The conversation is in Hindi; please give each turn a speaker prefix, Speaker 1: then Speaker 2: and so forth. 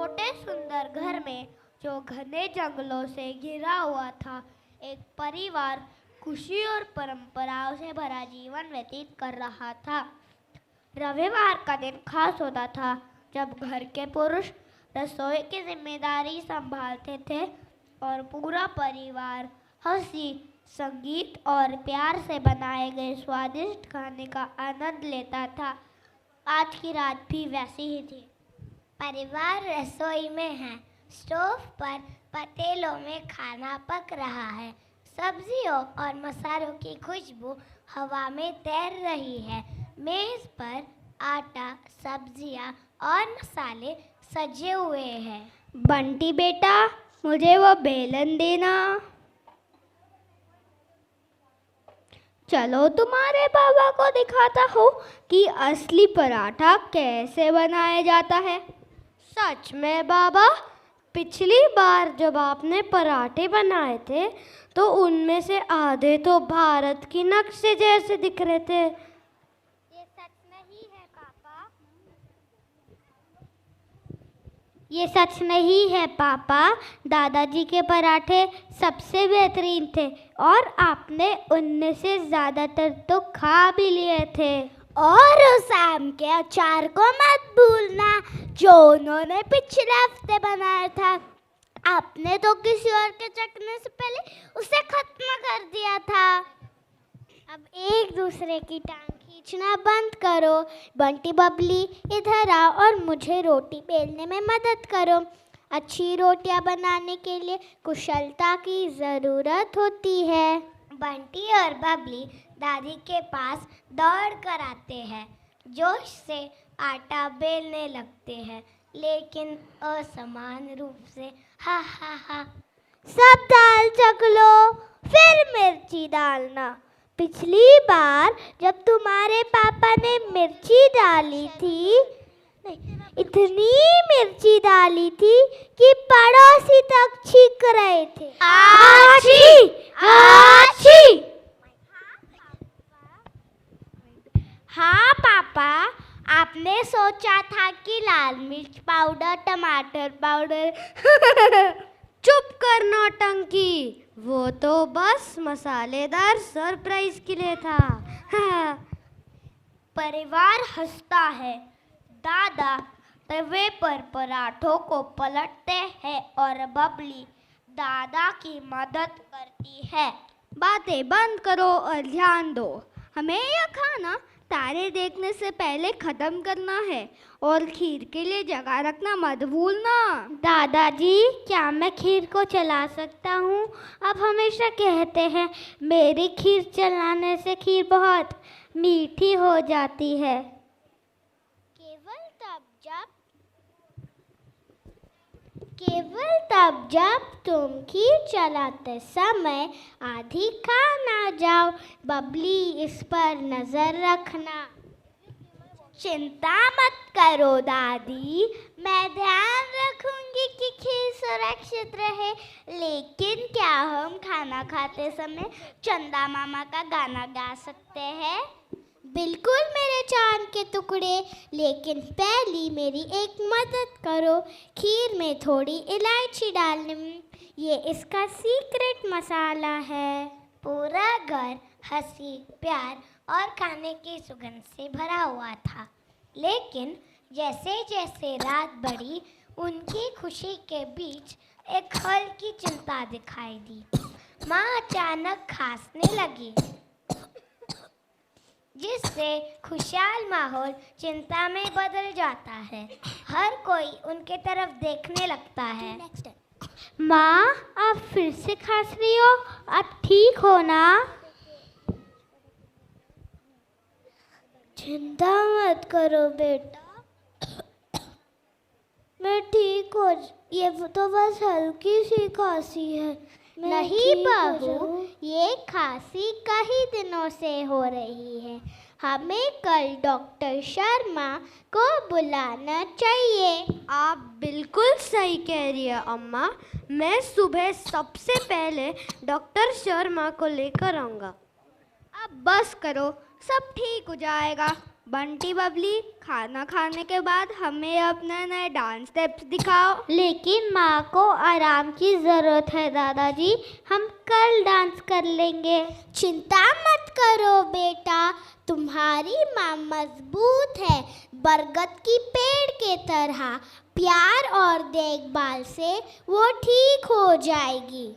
Speaker 1: छोटे सुंदर घर में, जो घने जंगलों से घिरा हुआ था, एक परिवार खुशी और परंपराओं से भरा जीवन व्यतीत कर रहा था। रविवार का दिन खास होता था, जब घर के पुरुष रसोई की जिम्मेदारी संभालते थे और पूरा परिवार हंसी, संगीत और प्यार से बनाए गए स्वादिष्ट खाने का आनंद लेता था। आज की रात भी वैसी ही थी।
Speaker 2: परिवार रसोई में है। स्टोव पर पतीलों में खाना पक रहा है। सब्जियों और मसालों की खुशबू हवा में तैर रही है। मेज पर आटा, सब्जियां और मसाले सजे हुए हैं।
Speaker 1: बंटी बेटा, मुझे वो बेलन देना। चलो तुम्हारे पापा को दिखाता हूँ कि असली पराठा कैसे बनाया जाता है। सच में बाबा, पिछली बार जब आपने पराठे बनाए थे तो उनमें से आधे तो भारत की नक्शे जैसे दिख रहे थे।
Speaker 2: ये सच नहीं है पापा।
Speaker 1: ये सच नहीं है पापा। दादाजी के पराठे सबसे बेहतरीन थे और आपने उनमें से ज़्यादातर तो खा भी लिए थे।
Speaker 2: और उस आम के अचार को मत भूलना, जो उन्होंने पिछले हफ्ते बनाया था। आपने तो किसी और के चखने से पहले उसे खत्म कर दिया था। अब एक दूसरे की टांग खींचना बंद करो। बंटी बबली, इधर आओ और मुझे रोटी बेलने में मदद करो। अच्छी रोटियां बनाने के लिए कुशलता की ज़रूरत होती है। बंटी और बबली दादी के पास दौड़ कर आते हैं। जोश से आटा बेलने लगते हैं, लेकिन असमान रूप से। हा हा हा। सब दाल चख लो, फिर मिर्ची डालना। पिछली बार जब तुम्हारे पापा ने मिर्ची डाली थी, इतनी मिर्ची डाली थी कि पड़ोसी तक छींक रहे थे। आछी आछी। हाँ पापा, आपने सोचा था कि लाल मिर्च पाउडर, टमाटर पाउडर।
Speaker 1: चुप कर नौटंकी, वो तो बस मसालेदार सरप्राइज के लिए था। हाँ। परिवार हंसता है। दादा तवे पर पराठों को पलटते हैं और बबली दादा की मदद करती है। बातें बंद करो और ध्यान दो। हमें यह खाना तारे देखने से पहले ख़त्म करना है और खीर के लिए जगह रखना मत भूलना। दादाजी, क्या मैं खीर को चला सकता हूँ? आप हमेशा कहते हैं मेरी खीर चलाने से खीर बहुत मीठी हो जाती है।
Speaker 2: केवल तब जब तुम खीर चलाते समय आधी खा ना जाओ। बबली, इस पर नजर रखना। चिंता मत करो दादी, मैं ध्यान रखूंगी कि खीर सुरक्षित रहे। लेकिन क्या हम खाना खाते समय चंदा मामा का गाना गा सकते हैं? बिल्कुल मेरे चांद के टुकड़े, लेकिन पहली मेरी एक मदद करो। खीर में थोड़ी इलायची डालने, ये इसका सीक्रेट मसाला है। पूरा घर हंसी, प्यार और खाने की सुगंध से भरा हुआ था। लेकिन जैसे जैसे रात बढ़ी, उनकी खुशी के बीच एक हल्की चिंता दिखाई दी। माँ अचानक खांसने लगी, जिससे खुशहाल माहौल चिंता में बदल जाता है। हर कोई उनके तरफ देखने लगता है।
Speaker 1: माँ, आप फिर से खांस रही हो? आप ठीक हो ना?
Speaker 2: चिंता मत करो बेटा, मैं ठीक हो। ये तो बस हल्की सी खांसी है। नहीं बहू, ये खांसी कई दिनों से हो रही है। हमें कल डॉक्टर शर्मा को बुलाना चाहिए।
Speaker 1: आप बिल्कुल सही कह रही है अम्मा। मैं सुबह सबसे पहले डॉक्टर शर्मा को लेकर आऊँगा। अब बस करो, सब ठीक हो जाएगा। बंटी बबली, खाना खाने के बाद हमें अपने नए डांस स्टेप्स दिखाओ।
Speaker 2: लेकिन माँ को आराम की ज़रूरत है दादाजी, हम कल डांस कर लेंगे। चिंता मत करो बेटा, तुम्हारी माँ मजबूत है, बरगद की पेड़ के तरह। प्यार और देखभाल से वो ठीक हो जाएगी।